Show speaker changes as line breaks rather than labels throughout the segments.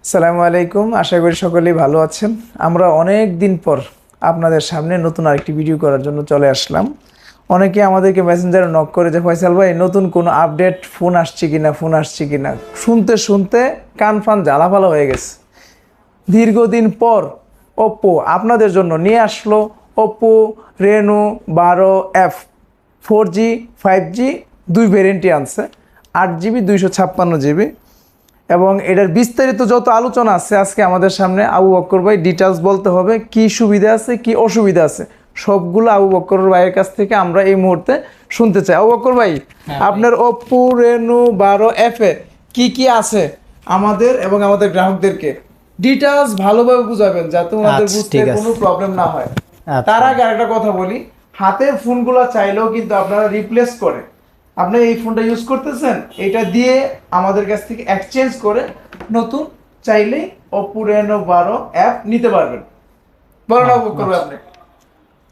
আসসালামু আলাইকুম, আশা করি সকলেই ভালো আছেন। আমরা অনেক দিন পর আপনাদের সামনে নতুন আরেকটি ভিডিও করার জন্য চলে আসলাম। অনেকে আমাদেরকে মেসেঞ্জারে নক করে যে ফয়সাল ভাই নতুন কোনো আপডেট ফোন আসছে কিনা শুনতে শুনতে কান ফান জ্বালাফালা হয়ে গেছে। দীর্ঘদিন পর ওপ্পো আপনাদের জন্য নিয়ে আসলো Oppo Reno 12F 4G 5G দুই ভেরিয়েন্টই আনছে, 8GB 256GB। এবং এটার বিস্তারিত যত আলোচনা আছে আজকে আমাদের সামনে আবু বক্কর ভাই ডিটেলস বলতে হবে, কি সুবিধা আছে কি অসুবিধা আছে সবগুলো আবু বক্কর ভাইয়ের কাছ থেকে আমরা এই মুহূর্তে শুনতে চাই। আবু বক্কর ভাই, আপনার ওপ্পো রেনো 12F এ কি আছে আমাদের এবং আমাদের গ্রাহকদেরকে ডিটেলস ভালোভাবে বুঝাবেন যাতে ওনাদের বুঝতে কোনো প্রবলেম না হয়। তার আগে আরেকটা কথা বলি, হাতের ফোনগুলো চাইলেও কিন্তু আপনারা রিপ্লেস করে আপনি এই ফোনটা ইউজ করতেছেন, এটা দিয়ে আমাদের কাছ থেকে এক্সচেঞ্জ করে নতুন চাইলেই Oppo Reno 12F নিতে পারবেন। বলেন অবক করবে আপনি।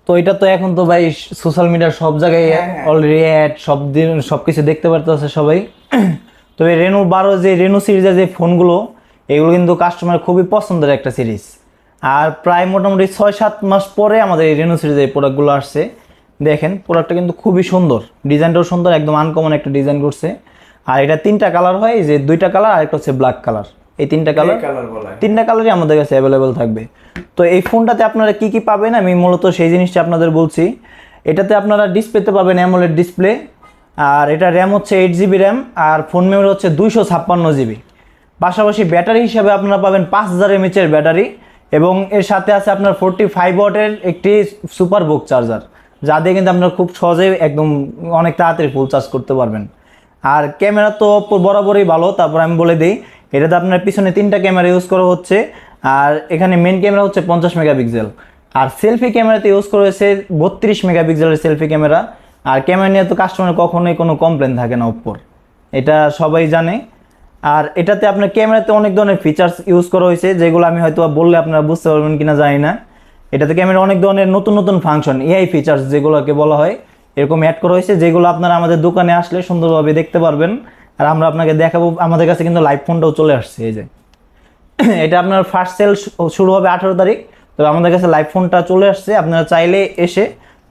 তো এটা তো এখন তো ভাই সোশ্যাল মিডিয়ার সব জায়গায় অলরেডি অ্যাড সবকিছু দেখতে পারতেছে সবাই। তো এই রেনো 12 যে রেনো সিরিজের যে ফোনগুলো এগুলো কিন্তু কাস্টমার খুবই পছন্দের একটা সিরিজ। আর প্রায় মোটামুটি 6-7 মাস পরে আমাদের এই রেনো সিরিজের প্রোডাক্টগুলো আসছে। দেখেন প্রোডাক্টটা কিন্তু খুবই সুন্দর, ডিজাইনটাও সুন্দর, একদম আনকমন একটা ডিজাইন করছে। আর এটা 3টা কালার হয়, যে 2টা কালার আর একটা হচ্ছে ব্ল্যাক কালার। এই 3টা কালারই আমাদের কাছে অ্যাভেলেবেল থাকবে। তো এই ফোনটাতে আপনারা কি পাবেন আমি মূলত সেই জিনিসটা আপনাদের বলছি। এটাতে আপনারা ডিসপ্লেতে পাবেন অ্যামোলেড ডিসপ্লে, আর এটা র্যাম হচ্ছে 8GB র্যাম, আর ফোন মেমোরি হচ্ছে 256GB। পাশাপাশি ব্যাটারি হিসাবে আপনারা পাবেন 5000 mAh এর ব্যাটারি, এবং এর সাথে আছে আপনার 45 ওয়াটের একটি সুপার বুক চার্জার, যা দিয়ে কিন্তু আপনারা খুব সহজে একদম অনেক তাড়াতাড়ি ফুল চার্জ করতে পারবেন। আর ক্যামেরা তো বরাবরই ভালো। তারপর আমি বলে দিই, এটাতে আপনার পিছনে 3টা ক্যামেরা ইউজ করা হচ্ছে, আর এখানে মেন ক্যামেরা হচ্ছে 50 মেগাপিক্সেল, আর সেলফি ক্যামেরাতে ইউজ করা হয়েছে 32 মেগাপিক্সেলের সেলফি ক্যামেরা। আর ক্যামেরা নিয়ে তো কাস্টমারের কখনোই কোনো কমপ্লেন থাকে না ওপ্পোর, এটা সবাই জানে। আর এটাতে আপনার ক্যামেরাতে অনেক ধরনের ফিচার্স ইউজ করা হয়েছে, যেগুলো আমি হয়তো বললে আপনারা বুঝতে পারবেন কিনা জানি না। এটাতে ক্যামেরা অনেক ধরনের নতুন ফাংশন, এআই ফিচার্স যেগুলোকে বলা হয়, এরকম অ্যাড করা হয়েছে, যেগুলো আপনারা আমাদের দোকানে আসলে সুন্দরভাবে দেখতে পারবেন। আর আমরা আপনাকে দেখাবো, আমাদের কাছে কিন্তু লাইভ ফোনটাও চলে আসছে। এই যে এটা আপনার ফার্স্ট সেল শুরু হবে 18 তারিখ, তবে আমাদের কাছে লাইভ ফোনটা চলে আসছে। আপনারা চাইলে এসে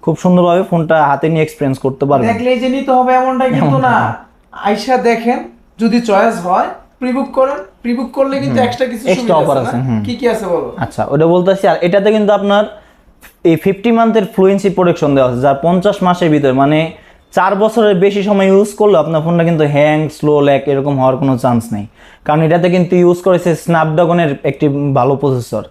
খুব সুন্দরভাবে ফোনটা হাতে নিয়ে এক্সপিরিয়েন্স করতে পারবেন।
দেখলেই যে নিতে হবে এমনটা কিন্তু না, আইসা দেখেন, যদি চয়েস হয় প্রিবুক করেন, প্রিবুক করলে কিন্তু এক্সট্রা কিছু সুবিধা
অফার আছে।
কি আছে বলো।
আচ্ছা, ওটা বলতেছি। আর এটাতে কিন্তু আপনার এই 50 মান্থের ফ্লুয়েন্সি প্রোটেকশন দেওয়া আছে, যা 50 মাসের ভিতরে, মানে 4 বছরের বেশি সময় ইউজ করলে আপনার ফোনটা কিন্তু হ্যাং, স্লো, ল্যাগ এরকম হওয়ার কোনো চান্স নেই। কারণ এটাতে কিন্তু ইউজ করেছে স্ন্যাপড্রাগনের একটি ভালো প্রসেসর।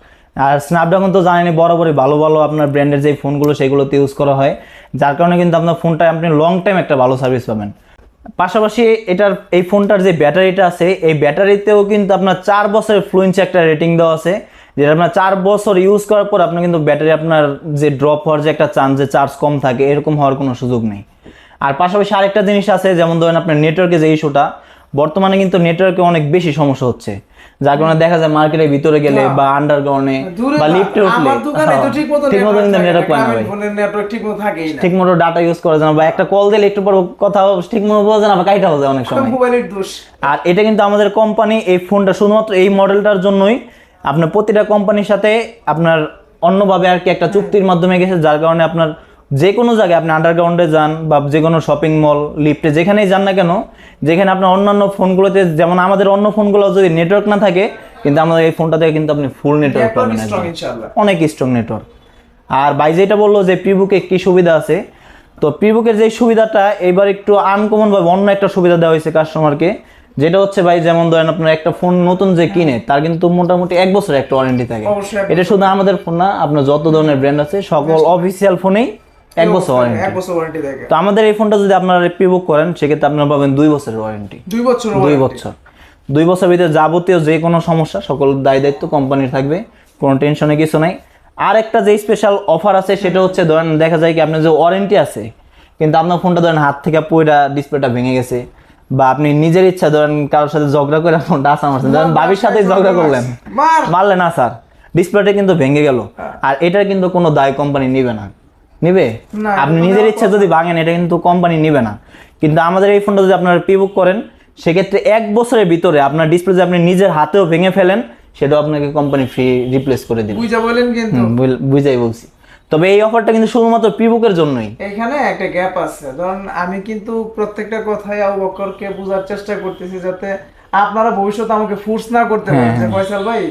আর স্ন্যাপড্রাগন তো জানেনই বরাবরই ভালো আপনার ব্র্যান্ডের যে ফোনগুলো সেগুলোতে ইউজ করা হয়, যার কারণে কিন্তু আপনার ফোনটা আপনি লং টাইম একটা ভালো সার্ভিস পাবেন। পাশাপাশি এই ফোনটার যে ব্যাটারিটা আছে, এই ব্যাটারিতেও কিন্তু আপনার 4 বছরের ফ্লুয়েন্সি একটা রেটিং দেওয়া আছে, যেটা আপনার 4 বছর ইউজ করার পর আপনার কিন্তু ব্যাটারি আপনার যে ড্রপ হওয়ার যে একটা চান্স, যে চার্জ কম থাকে, এরকম হওয়ার কোনো সুযোগ নেই। আর পাশাপাশি আরেকটা জিনিস আছে, যেমন ধরেন আপনার নেটওয়ার্কে যে ইস্যুটা, বর্তমানে কিন্তু নেটওয়ার্কে অনেক বেশি সমস্যা হচ্ছে, যার কারণে দেখা যায় মার্কেটের ভিতরে গেলে বা আন্ডারগ্রাউন্ডে বা লিফটে উঠলে ঠিকমতো কিন্তু নেটওয়ার্ক পায় না ভাই, ঠিকমতো ডাটা ইউজ করা যায় না, বা একটা কল দিলে একটু পর কথা ঠিকমতো বোঝা যায় না বা কাইটা হয়ে যায় অনেক সময়। আর এটা কিন্তু আমাদের কোম্পানি এই ফোনটা শুধুমাত্র এই মডেলটার জন্যই আপনার প্রতিটা কোম্পানির সাথে আপনার অন্যভাবে আর কি একটা চুক্তির মাধ্যমে গেছে, যার কারণে আপনার যে কোনো জায়গায় আপনি আন্ডারগ্রাউন্ডে যান বা যে কোনো শপিং মল, লিফটে, যেখানেই যান না কেন, যেখানে আপনার অন্যান্য ফোনগুলোতে, যেমন আমাদের অন্য ফোনগুলো যদি নেটওয়ার্ক না থাকে, কিন্তু আমাদের এই ফোনটাতে কিন্তু আপনি ফুল নেটওয়ার্ক পাবেন, অনেক স্ট্রং নেটওয়ার্ক। আর ভাই যেটা বললো যে প্রিবুকে কি সুবিধা আছে, তো প্রিবুকের যে সুবিধাটা এবার একটু আনকমন ভাবে অন্য একটা সুবিধা দেওয়া হয়েছে কাস্টমারকে, যেটা হচ্ছে ভাই, যেমন ধরেন আপনার একটা ফোন নতুন যে কিনে, তার কিন্তু মোটামুটি 1 বছর একটা ওয়ারেন্টি থাকে। এটা শুধু আমাদের ফোন না, আপনার যত ধরনের ব্র্যান্ড আছে সকল অফিসিয়াল ফোনেই 1 বছর ওয়ারেন্টি থাকে। তো আমাদের এই ফোনটা যদি আপনারা প্রিবুক করেন, সেক্ষেত্রে আপনারা পাবেন 2 বছরের ওয়ারেন্টি। 2 বছর ভিতরে যাবতীয় যে কোনো সমস্যা সকল দায়িত্ব কোম্পানির থাকবে, কোনো টেনশনে কিছু নাই। আর একটা যে স্পেশাল অফার আছে, সেটা হচ্ছে ধরেন দেখা যায় কি আপনার যে ওয়ারেন্টি আছে, কিন্তু আপনার ফোনটা ধরেন হাত থেকে পড়ে ডিসপ্লেটা ভেঙে গেছে, বা আপনি নিজের ইচ্ছা ধরেন কারোর সাথে ঝগড়া করে ফোনটা আসা মারছেন, ধরেন বাবির সাথে ঝগড়া করলেন, মারলে না স্যার, ডিসপ্লেটা কিন্তু ভেঙে গেল, আর এটার কিন্তু কোনো দায় কোম্পানি নিবে না। আপনি নিজের ইচ্ছা যদি ভাঙেন, এটা কিন্তু কোম্পানি নিবে না। কিন্তু আমাদের এই ফোনটা যদি আপনারা প্রিবুক করেন, সেক্ষেত্রে 1 বছরের ভিতরে আপনার ডিসপ্লে যদি আপনি নিজের হাতেও ভেঙে ফেলেন, সেটাও আপনাকে কোম্পানি ফ্রি রিপ্লেস করে দিবে।
বুঝা বলেন কিন্তু
বুঝাই বলছি। তবে এই অফারটা কিন্তু শুধুমাত্র প্রিবুকের জন্যই।
এখানে একটা গ্যাপ আছে, ধরুন আমি কিন্তু প্রত্যেকটা কথাই আবু বকরকে বোঝার চেষ্টা করতেছি যাতে আপনারা ভবিষ্যতে আমাকে ফোর্স না করতে পারেন যে ফয়সাল ভাই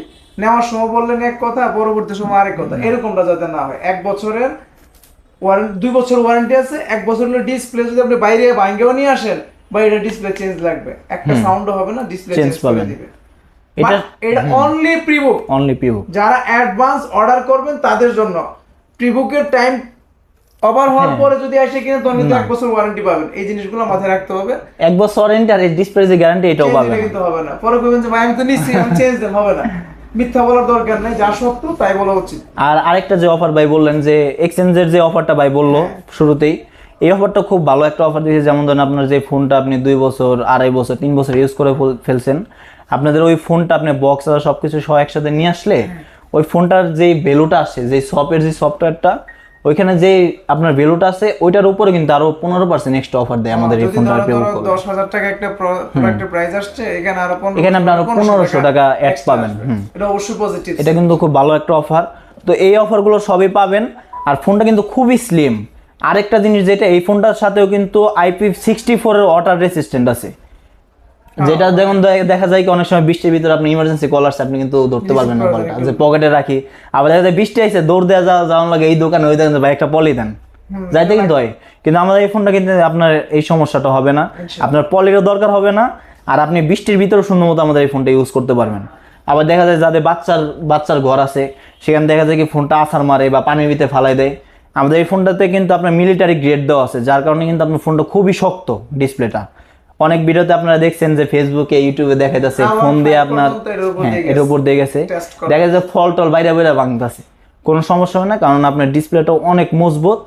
নেওয়ার সময় বললেন এক কথা, পরবর্তী সময় আরেক কথা, এরকমটা যাতে না হয়। 1 বছরের ওয়ারেন্টি, 2 বছর ওয়ারেন্টি আছে, 1 বছর হলো ডিসপ্লে যদি আপনি বাইরে ভাঙেও নিয়ে আসেন বা এটা ডিসপ্লে চেঞ্জ লাগবে, একটা সাউন্ডও হবে না, ডিসপ্লে চেঞ্জ করে দিবে। এটা অনলি প্রিবুক,
অনলি প্রিবুক।
যারা অ্যাডভান্স অর্ডার করবেন তাদের জন্য। প্রিবুকের টাইম ওভার হওয়ার পরে যদি আসে কিনা তখন কিন্তু 1 বছর ওয়ারেন্টি পাবেন। এই জিনিসগুলো মাথায় রাখতে হবে।
1 বছর ওয়ারেন্টি আর এই ডিসপ্লে যে গ্যারান্টি এটাও পাবেন।
কিন্তু হবে না, পরে কইবেন যে ভাই আমি তো নিচ্ছি, আমি চেঞ্জ দেন, হবে না। মিথ্যা বলার দরকার নাই, যা সত্য তাই বলা উচিত।
আর আরেকটা যে অফার ভাই বললেন যে এক্সচেঞ্জের যে অফারটা ভাই বললো শুরুতেই, এই অফারটা খুব ভালো একটা অফার দিয়েছে। যেমন ধরেন আপনার যে ফোনটা আপনি 2 বছর, 2.5 বছর, 3 বছর ইউজ করে ফেলছেন, আপনাদের ওই ফোনটা আপনি বক্স আর সবকিছু সহ একসাথে নিয়ে আসলে ওই ফোনটার যে ভ্যালুটা আসে, যে শপের যে সফটওয়্যারটা, ওইখানে যে আপনার ভ্যালুটা আছে ওইটার উপরে কিন্তু আরো 15% এক্সট্রা অফার দেয় আমাদের এই ফোনটা।
10,000 টাকা একটা প্রোডাক্টের প্রাইস আসছে, এখানে আরো
এখানে আপনি আরো 1500 টাকা অ্যাড পাবেন।
এটা অবশ্যই পজিটিভ,
এটা কিন্তু খুব ভালো একটা অফার। তো এই অফারগুলো সবই পাবেন। আর ফোনটা কিন্তু খুবই স্লিম। আরেকটা জিনিস যেটা, এই ফোনটার সাথেও কিন্তু IP64 এর ওয়াটার রেসিস্ট্যান্ট আছে, যেটা যেমন দেখা যায় কি অনেক সময় বৃষ্টির ভিতরে আপনি ইমার্জেন্সি কল আসছে, আপনি কিন্তু ধরতে পারবেন না কলটা, যে পকেটে রাখি। আবার দেখা যায় বৃষ্টি আইছে, দৌড় দেওয়া যাওয়ার লাগে এই দোকানে ওই দোকানে, ভাই একটা পলি দেন, যাইতে কিন্তু হয়। কিন্তু আমাদের এই ফোনটা কিন্তু আপনার এই সমস্যাটা হবে না, আপনার পলিরও দরকার হবে না, আর আপনি বৃষ্টির ভিতরে সুন্দর মতো আমাদের এই ফোনটা ইউজ করতে পারবেন। আবার দেখা যায় যাদের বাচ্চার ঘর আছে, সেখানে দেখা যায় কি ফোনটা আছাড় মারে বা পানির ভিতরে ফালাই দেয়। আমাদের এই ফোনটাতে কিন্তু আপনার মিলিটারি গ্রেড দেওয়া আছে, যার কারণে কিন্তু আপনার ফোনটা খুবই শক্ত। ডিসপ্লেটা অনেক ভিডিওতে আপনারা দেখছেন যে ফেসবুকে, ইউটিউবে দেখা যাচ্ছে ফোন দিয়ে আপনার এর উপর দিয়ে গেছে, দেখা যাচ্ছে ফল টল বাইরে বাইরে ভাঙতেছে, কোনো সমস্যা হয় না, কারণ আপনার ডিসপ্লেটাও অনেক মজবুত।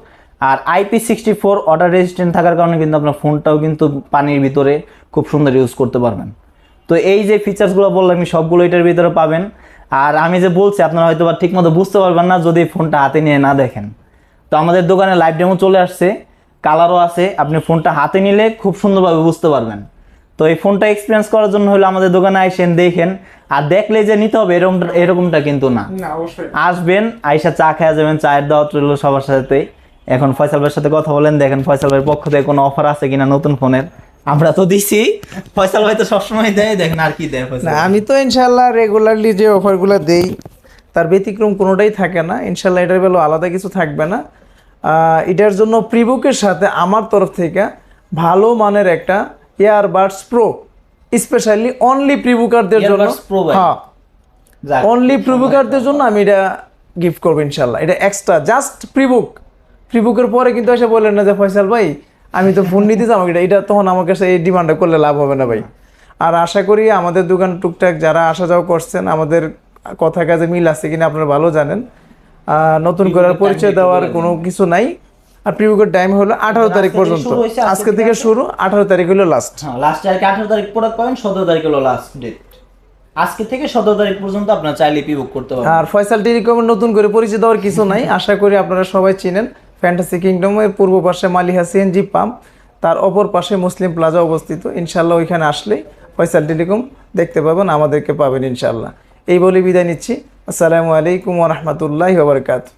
আর IP64 ওয়াটার রেজিস্ট্যান্ট থাকার কারণে কিন্তু আপনার ফোনটাও কিন্তু পানির ভিতরে খুব সুন্দর ইউজ করতে পারবেন। তো এই যে ফিচার্সগুলো বললাম আমি সবগুলো এটার ভিতরে পাবেন। আর আমি যে বলছি আপনারা হয়তো বা ঠিক মতো বুঝতে পারবেন না যদি ফোনটা হাতে নিয়ে না দেখেন। তো আমাদের দোকানে লাইভ ডেমো চলে আসছে, কালারও আছে, আপনি ফোনটা হাতে নিলে খুব সুন্দরভাবে বুঝতে পারবেন। তো এই ফোনটা এক্সপিরিয়েন্স করার জন্য হলো আমাদের দোকানে আইসেন, দেখেন। আর দেখলে যে নিতে হবে এরকমটা কিন্তু না, আসবেন আইসা চা খাওয়া যাবেন, চায়ের দাওয়াত রইল সবার সাথে। এখন ফয়সাল ভাইয়ের সাথে কথা বলেন, দেখেন ফয়সাল ভাইয়ের পক্ষ থেকে কোনো অফার আছে কিনা নতুন ফোনের। আমরা তো দিছি, ফয়সাল ভাই তো সবসময় দেয়, দেখেন আর কি দেয় ফয়সাল।
আমি তো ইনশাআল্লাহ রেগুলারলি যে অফারগুলো দেই তার ব্যতিক্রম কোনোটাই থাকে না। ইনশাআল্লাহ এটার বেলা আলাদা কিছু থাকবে না। এটার জন্য প্রিবুকের সাথে আমার তরফ থেকে ভালো মানের একটা ইয়ারবাডস প্রো, স্পেশালি অনলি প্রিবুকারদের জন্য, হ্যাঁ অনলি প্রিবুকারদের জন্য আমি এটা গিফট করবো ইনশাআল্লাহ। এটা এক্সট্রা জাস্ট প্রিবুকের পরে কিন্তু এসে বললেন না যে ফয়সাল ভাই আমি তো ফোন নিতে চাই, এটা তখন আমার কাছে এই ডিমান্ডটা করলে লাভ হবে না ভাই। আর আশা করি আমাদের দোকান টুকটাক যারা আসা যাওয়া করছেন, আমাদের কথা কাজে মিল আছে কিনা আপনারা ভালো জানেন। নতুন করে পরিচয় দেওয়ার কোনো কিছু নাই। আর প্রিবুকের টাইম হলো 18 তারিখ পর্যন্ত, আজকে থেকে শুরু, 18 তারিখ হলো লাস্ট।
লাস্ট তারিখ 18 তারিখ প্রোডাক্ট পাবেন, 17 তারিখ হলো লাস্ট ডেট। আজকে থেকে 17 তারিখ পর্যন্ত আপনারা চাইলে প্রিবুক করতে পারবেন।
আর ফয়সাল টেলিকমের নতুন করে পরিচয় দেওয়ার কিছু নাই, আশা করি আপনারা সবাই চিনেন। ফ্যান্টাসি কিংডমের পূর্ব পাশে মালিহা সিএনজি পাম্প, তার অপর পাশে মুসলিম প্লাজা অবস্থিত। ইনশাআল্লাহ ওইখানে আসলেই ফয়সাল টেলিকম দেখতে পাবেন, আমাদেরকে পাবেন ইনশাআল্লাহ। এই বলে বিদায় নিচ্ছি। আসসালামু আলাইকুম ওয়া রাহমাতুল্লাহি ওয়া বারাকাতুহু।